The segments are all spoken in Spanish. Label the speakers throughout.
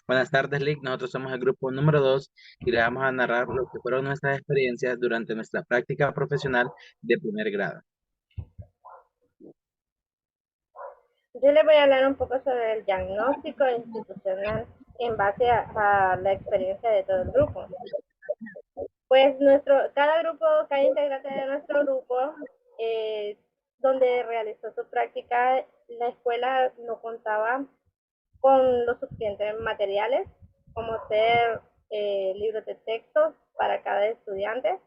Speaker 1: Buenas tardes, Lick. Nosotros somos el grupo número 2 y le vamos a narrar lo que fueron nuestras experiencias durante nuestra práctica profesional de primer grado.
Speaker 2: Yo les voy a hablar un poco sobre el diagnóstico institucional en base a la experiencia de todo el grupo. Pues cada integrante de nuestro grupo, eh, donde realizó su práctica, la escuela no contaba con los suficientes materiales, como ser libros de texto para cada estudiante.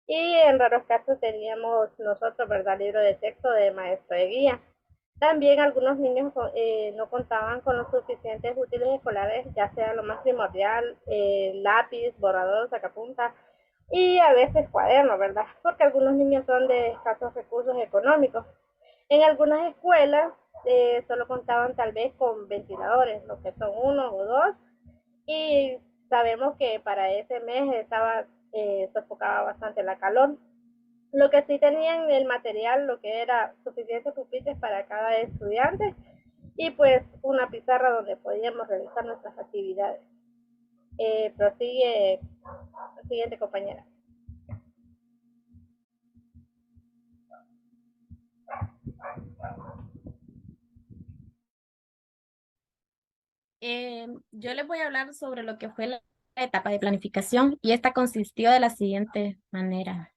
Speaker 2: Y en raros casos teníamos nosotros, ¿verdad?, libro de texto de maestro de guía. También algunos niños no contaban con los suficientes útiles escolares, ya sea lo más primordial, lápiz, borrador, sacapunta y a veces cuadernos, ¿verdad? Porque algunos niños son de escasos recursos económicos. En algunas escuelas solo contaban tal vez con ventiladores, lo que son uno o dos, y sabemos que para ese mes sofocaba bastante la calor. Lo que sí tenían el material, lo que era suficientes pupitres para cada estudiante y pues una pizarra donde podíamos realizar nuestras actividades. Prosigue, siguiente compañera.
Speaker 3: Yo les voy a hablar sobre lo que fue la etapa de planificación y esta consistió de la siguiente manera.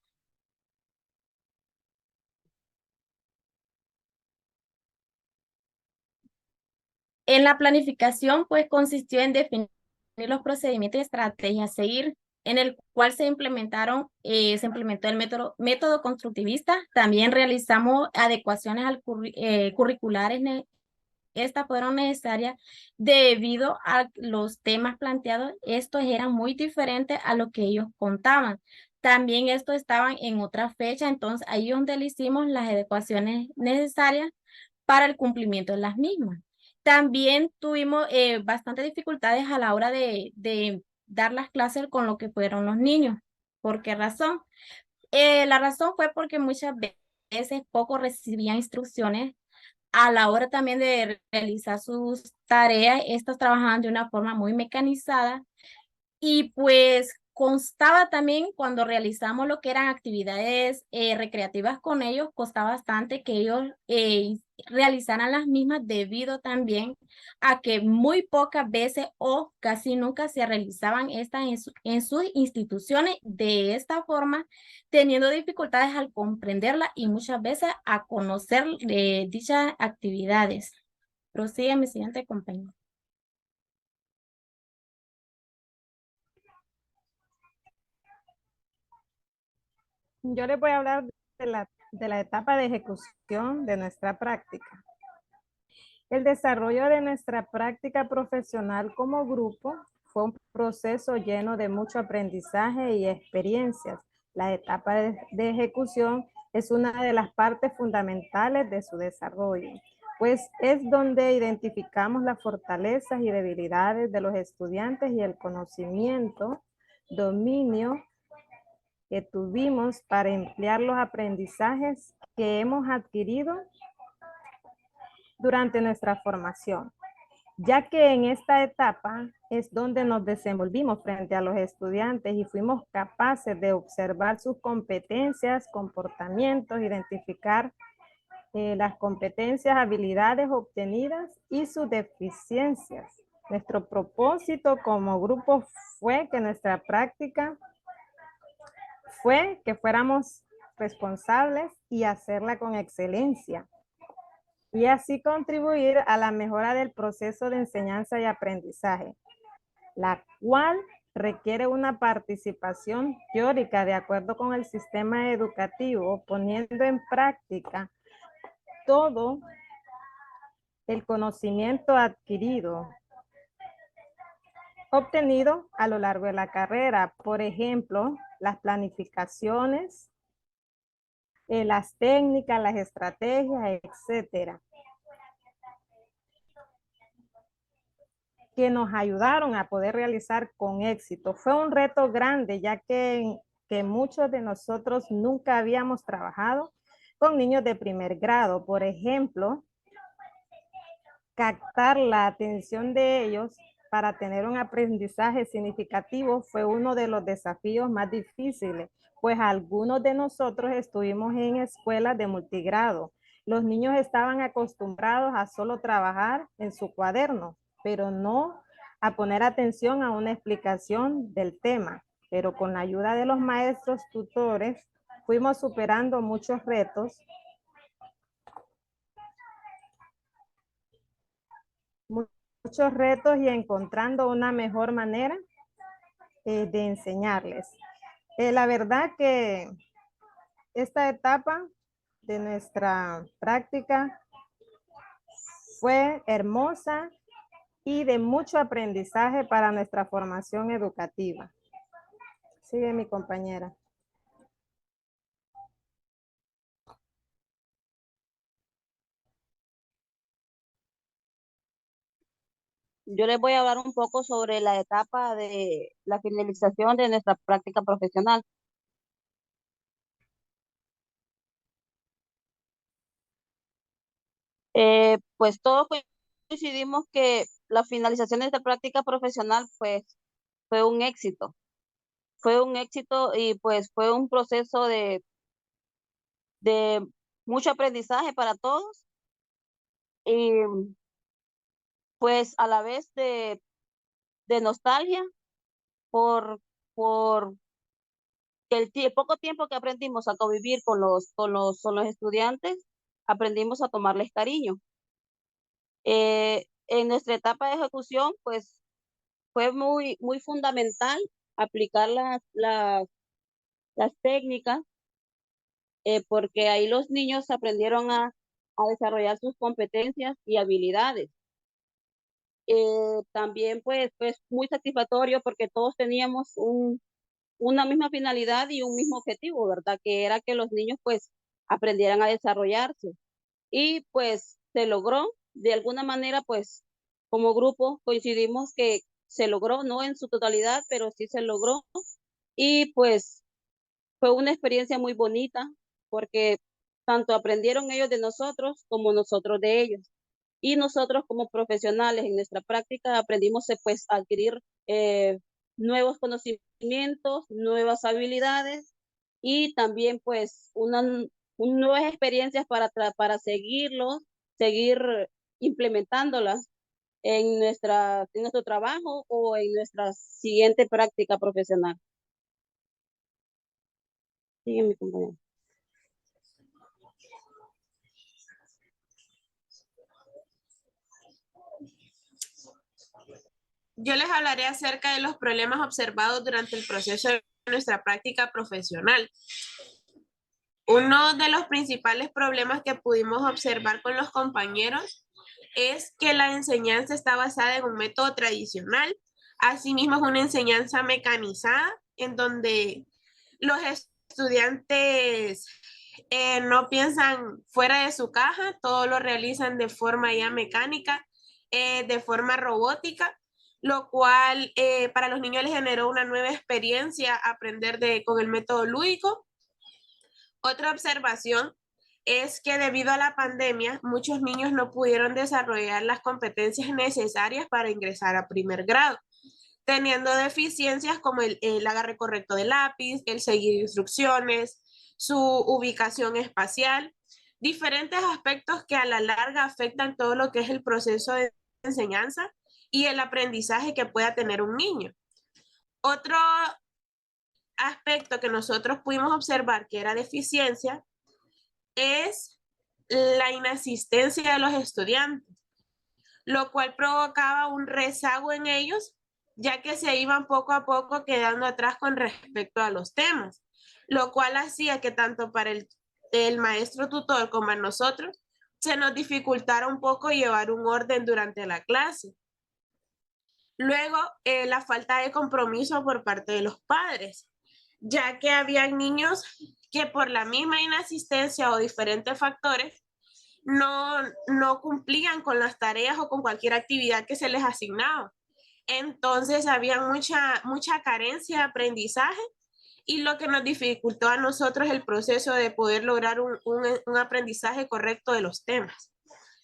Speaker 3: En la planificación, pues consistió en definir los procedimientos y estrategias a seguir, en el cual se implementó el método constructivista. También realizamos adecuaciones curriculares. Estas fueron necesarias debido a los temas planteados. Estos eran muy diferentes a lo que ellos contaban. También estos estaban en otra fecha, entonces ahí es donde le hicimos las adecuaciones necesarias para el cumplimiento de las mismas. También tuvimos bastantes dificultades a la hora de dar las clases con lo que fueron los niños. ¿Por qué razón? La razón fue porque muchas veces poco recibían instrucciones a la hora también de realizar sus tareas. Estas trabajaban de una forma muy mecanizada y pues constaba también cuando realizamos lo que eran actividades recreativas con ellos, costaba bastante que ellos realizaran las mismas debido también a que muy pocas veces o casi nunca se realizaban estas en sus instituciones de esta forma, teniendo dificultades al comprenderla y muchas veces a conocer dichas actividades. Prosigue mi siguiente compañero.
Speaker 4: Yo les voy a hablar de la etapa de ejecución de nuestra práctica. El desarrollo de nuestra práctica profesional como grupo fue un proceso lleno de mucho aprendizaje y experiencias. La etapa de ejecución es una de las partes fundamentales de su desarrollo, pues es donde identificamos las fortalezas y debilidades de los estudiantes y el conocimiento, dominio que tuvimos para emplear los aprendizajes que hemos adquirido durante nuestra formación, ya que en esta etapa es donde nos desenvolvimos frente a los estudiantes y fuimos capaces de observar sus competencias, comportamientos, identificar las competencias, habilidades obtenidas y sus deficiencias. Nuestro propósito como grupo fue que nuestra práctica fue que fuéramos responsables y hacerla con excelencia, y así contribuir a la mejora del proceso de enseñanza y aprendizaje, la cual requiere una participación teórica de acuerdo con el sistema educativo, poniendo en práctica todo el conocimiento adquirido, obtenido a lo largo de la carrera. Por ejemplo, las planificaciones, las técnicas, las estrategias, etcétera, que nos ayudaron a poder realizar con éxito. Fue un reto grande, ya que muchos de nosotros nunca habíamos trabajado con niños de primer grado. Por ejemplo, captar la atención de ellos para tener un aprendizaje significativo fue uno de los desafíos más difíciles, pues algunos de nosotros estuvimos en escuelas de multigrado. Los niños estaban acostumbrados a solo trabajar en su cuaderno, pero no a poner atención a una explicación del tema. Pero con la ayuda de los maestros tutores, fuimos superando muchos retos y encontrando una mejor manera de enseñarles. La verdad que esta etapa de nuestra práctica fue hermosa y de mucho aprendizaje para nuestra formación educativa. Sigue mi compañera.
Speaker 5: Yo les voy a hablar un poco sobre la etapa de la finalización de nuestra práctica profesional. Pues todos coincidimos que la finalización de esta práctica profesional pues fue un éxito. Fue un éxito y pues fue un proceso de mucho aprendizaje para todos y pues a la vez de nostalgia por, por el poco tiempo que aprendimos a convivir con los estudiantes, aprendimos a tomarles cariño. En nuestra etapa de ejecución, pues fue muy fundamental aplicar las técnicas, porque ahí los niños aprendieron a desarrollar sus competencias y habilidades. También pues muy satisfactorio porque todos teníamos una misma finalidad y un mismo objetivo, ¿verdad? Que era que los niños pues aprendieran a desarrollarse. Y pues se logró, de alguna manera pues como grupo coincidimos que se logró, no en su totalidad, pero sí se logró. Y pues fue una experiencia muy bonita porque tanto aprendieron ellos de nosotros como nosotros de ellos. Y nosotros como profesionales en nuestra práctica aprendimos pues a adquirir nuevos conocimientos, nuevas habilidades y también pues nuevas experiencias para seguir implementándolas en nuestro trabajo o en nuestra siguiente práctica profesional. Sigue mi compañero.
Speaker 6: Yo les hablaré acerca de los problemas observados durante el proceso de nuestra práctica profesional. Uno de los principales problemas que pudimos observar con los compañeros es que la enseñanza está basada en un método tradicional. Asimismo, es una enseñanza mecanizada en donde los estudiantes no piensan fuera de su caja, todo lo realizan de forma ya mecánica, de forma robótica, lo cual para los niños les generó una nueva experiencia aprender con el método lúdico. Otra observación es que debido a la pandemia, muchos niños no pudieron desarrollar las competencias necesarias para ingresar a primer grado, teniendo deficiencias como el agarre correcto del lápiz, el seguir instrucciones, su ubicación espacial, diferentes aspectos que a la larga afectan todo lo que es el proceso de enseñanza y el aprendizaje que pueda tener un niño. Otro aspecto que nosotros pudimos observar que era deficiencia es la inasistencia de los estudiantes, lo cual provocaba un rezago en ellos, ya que se iban poco a poco quedando atrás con respecto a los temas, lo cual hacía que tanto para el maestro tutor como a nosotros se nos dificultara un poco llevar un orden durante la clase. Luego, la falta de compromiso por parte de los padres, ya que habían niños que por la misma inasistencia o diferentes factores no cumplían con las tareas o con cualquier actividad que se les asignaba. Entonces había mucha carencia de aprendizaje y lo que nos dificultó a nosotros el proceso de poder lograr un aprendizaje correcto de los temas.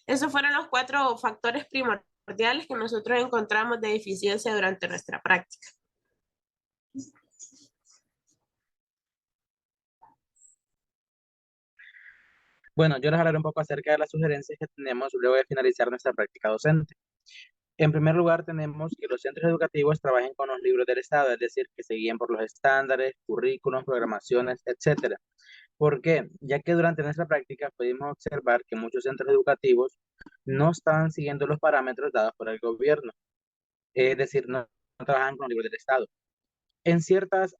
Speaker 6: Esos fueron los 4 factores primordiales primordiales que nosotros encontramos de eficiencia durante nuestra práctica.
Speaker 1: Bueno, yo les hablaré un poco acerca de las sugerencias que tenemos luego de finalizar nuestra práctica docente. En primer lugar, tenemos que los centros educativos trabajen con los libros del Estado, es decir, que se guíen por los estándares, currículos, programaciones, etcétera. ¿Por qué? Ya que durante nuestra práctica pudimos observar que muchos centros educativos no estaban siguiendo los parámetros dados por el gobierno, es decir, no trabajan con los libros del Estado. En ciertos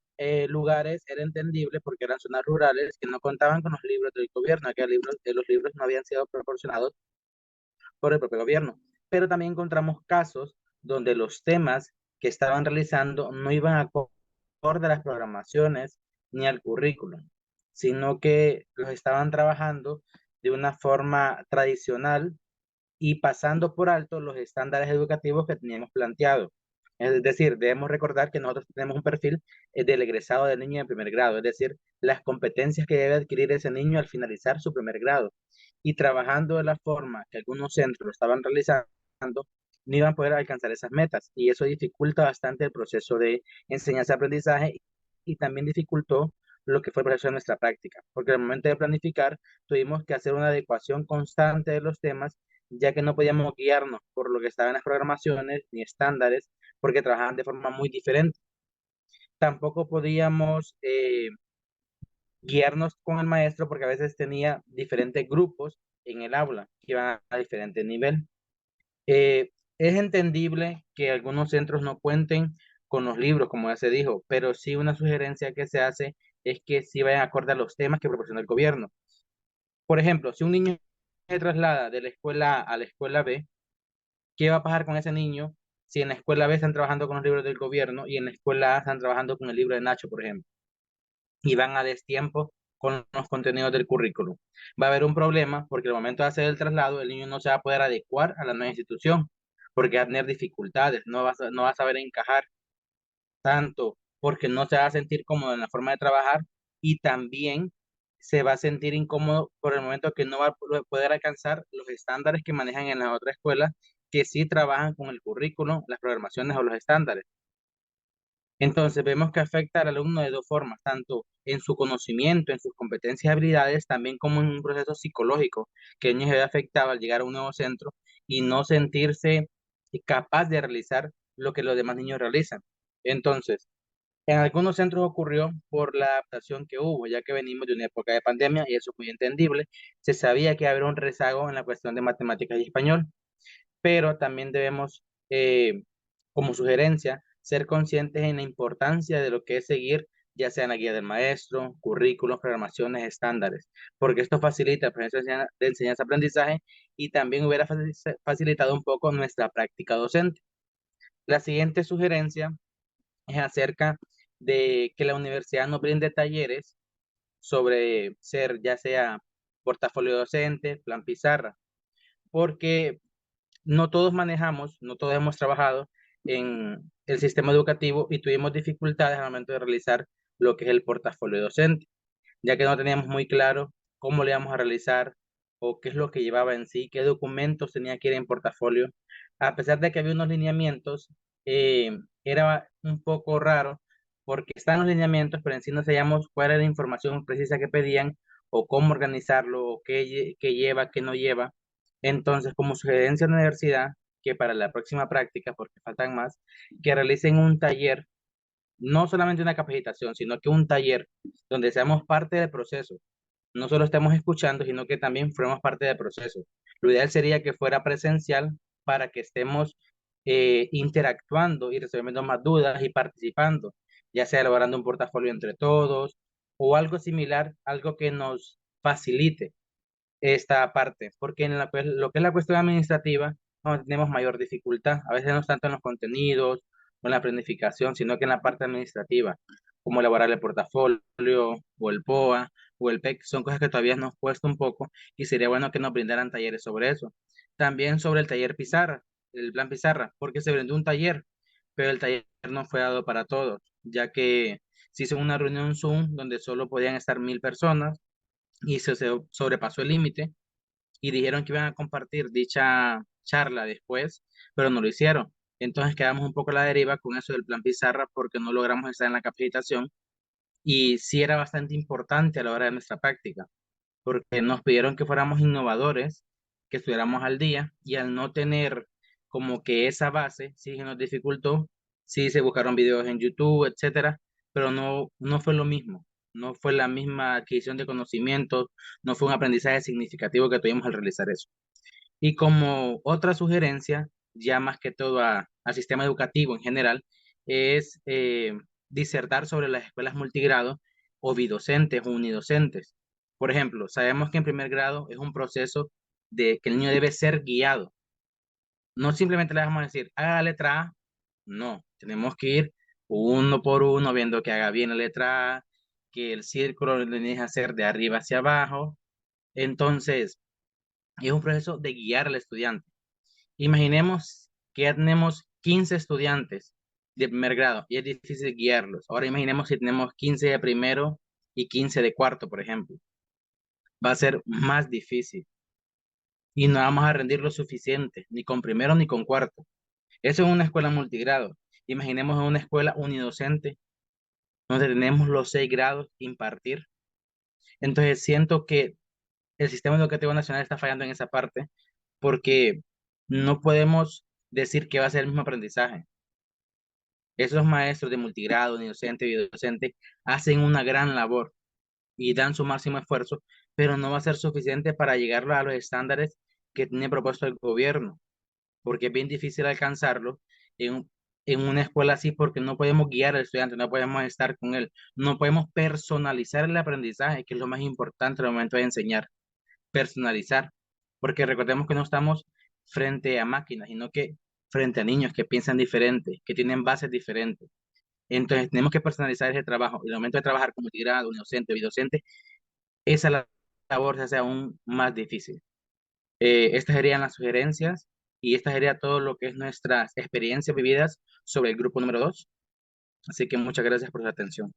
Speaker 1: lugares era entendible porque eran zonas rurales que no contaban con los libros del gobierno, que los libros no habían sido proporcionados por el propio gobierno. Pero también encontramos casos donde los temas que estaban realizando no iban acorde a las programaciones ni al currículum, sino que los estaban trabajando de una forma tradicional y pasando por alto los estándares educativos que teníamos planteados. Es decir, debemos recordar que nosotros tenemos un perfil del egresado del niño de primer grado, es decir, las competencias que debe adquirir ese niño al finalizar su primer grado. Y trabajando de la forma que algunos centros lo estaban realizando, no iban a poder alcanzar esas metas. Y eso dificulta bastante el proceso de enseñanza-aprendizaje y también dificultó lo que fue el proceso de nuestra práctica, porque al momento de planificar tuvimos que hacer una adecuación constante de los temas, ya que no podíamos guiarnos por lo que estaba en las programaciones ni estándares, porque trabajaban de forma muy diferente. Tampoco podíamos guiarnos con el maestro porque a veces tenía diferentes grupos en el aula que iban a diferente nivel. Es entendible que algunos centros no cuenten con los libros, como ya se dijo, pero sí una sugerencia que se hace es que sí vayan acorde a los temas que proporciona el gobierno. Por ejemplo, si un niño se traslada de la escuela A a la escuela B, ¿qué va a pasar con ese niño si en la escuela B están trabajando con los libros del gobierno y en la escuela A están trabajando con el libro de Nacho, por ejemplo? Y van a destiempo con los contenidos del currículum. Va a haber un problema porque al momento de hacer el traslado, el niño no se va a poder adecuar a la nueva institución porque va a tener dificultades, no va a saber encajar tanto porque no se va a sentir cómodo en la forma de trabajar y también se va a sentir incómodo por el momento que no va a poder alcanzar los estándares que manejan en las otras escuelas que sí trabajan con el currículum, las programaciones o los estándares. Entonces vemos que afecta al alumno de dos formas, tanto en su conocimiento, en sus competencias y habilidades, también como en un proceso psicológico, que el niño se ve afectado al llegar a un nuevo centro y no sentirse capaz de realizar lo que los demás niños realizan. Entonces, en algunos centros ocurrió por la adaptación que hubo, ya que venimos de una época de pandemia y eso es muy entendible. Se sabía que iba a haber un rezago en la cuestión de matemáticas y español, pero también debemos, como sugerencia, ser conscientes en la importancia de lo que es seguir, ya sea en la guía del maestro, currículos, programaciones, estándares, porque esto facilita el proceso de enseñanza-aprendizaje y también hubiera facilitado un poco nuestra práctica docente. La siguiente sugerencia es acerca de que la universidad nos brinde talleres sobre ser ya sea portafolio docente, plan pizarra, porque no todos manejamos, no todos hemos trabajado en el sistema educativo y tuvimos dificultades al momento de realizar lo que es el portafolio docente, ya que no teníamos muy claro cómo le íbamos a realizar o qué es lo que llevaba en sí, qué documentos tenía que ir en portafolio. A pesar de que había unos lineamientos, era un poco raro porque están los lineamientos, pero en sí no sabíamos cuál era la información precisa que pedían o cómo organizarlo o qué lleva, qué no lleva. Entonces, como sugerencia a la universidad, que para la próxima práctica, porque faltan más, que realicen un taller, no solamente una capacitación, sino que un taller donde seamos parte del proceso. No solo estemos escuchando, sino que también formemos parte del proceso. Lo ideal sería que fuera presencial para que estemos interactuando y resolviendo más dudas y participando, ya sea elaborando un portafolio entre todos o algo similar, algo que nos facilite esta parte, porque en lo que es la cuestión administrativa, no tenemos mayor dificultad. A veces no es tanto en los contenidos o en la planificación, sino que en la parte administrativa, como elaborar el portafolio o el POA o el PEC, son cosas que todavía nos cuesta un poco y sería bueno que nos brindaran talleres sobre eso. También sobre el taller Pizarra, el plan Pizarra, porque se brindó un taller, pero el taller no fue dado para todos, ya que se hizo una reunión Zoom donde solo podían estar 1000 personas y se sobrepasó el límite y dijeron que iban a compartir charla después, pero no lo hicieron. Entonces quedamos un poco a la deriva con eso del plan pizarra porque no logramos estar en la capacitación y sí era bastante importante a la hora de nuestra práctica, porque nos pidieron que fuéramos innovadores, que estuviéramos al día y al no tener como que esa base, sí se nos dificultó, sí se buscaron videos en YouTube, etcétera, pero no fue lo mismo, no fue la misma adquisición de conocimientos, no fue un aprendizaje significativo que tuvimos al realizar eso. Y como otra sugerencia, ya más que todo al sistema educativo en general, es disertar sobre las escuelas multigrado o bidocentes o unidocentes. Por ejemplo, sabemos que en primer grado es un proceso de que el niño debe ser guiado. No simplemente le vamos a decir, haga la letra A. No, tenemos que ir uno por uno viendo que haga bien la letra A, que el círculo lo tienes que hacer de arriba hacia abajo. Entonces, es un proceso de guiar al estudiante. Imaginemos que ya tenemos 15 estudiantes de primer grado y es difícil guiarlos. Ahora imaginemos si tenemos 15 de primero y 15 de cuarto, por ejemplo. Va a ser más difícil y no vamos a rendir lo suficiente, ni con primero ni con cuarto. Eso es una escuela multigrado. Imaginemos una escuela unidocente donde tenemos los 6 grados impartir. Entonces siento que el sistema educativo nacional está fallando en esa parte porque no podemos decir que va a ser el mismo aprendizaje. Esos maestros de multigrado, ni docente, videocente, hacen una gran labor y dan su máximo esfuerzo, pero no va a ser suficiente para llegar a los estándares que tiene propuesto el gobierno, porque es bien difícil alcanzarlo en una escuela así, porque no podemos guiar al estudiante, no podemos estar con él, no podemos personalizar el aprendizaje, que es lo más importante al momento de enseñar, personalizar, porque recordemos que no estamos frente a máquinas, sino que frente a niños que piensan diferente, que tienen bases diferentes. Entonces, tenemos que personalizar ese trabajo. Y el momento de trabajar como multigrado, docente, bidocente, esa labor se hace aún más difícil. Estas serían las sugerencias y esta sería todo lo que es nuestras experiencias vividas sobre el grupo número 2. Así que muchas gracias por su atención.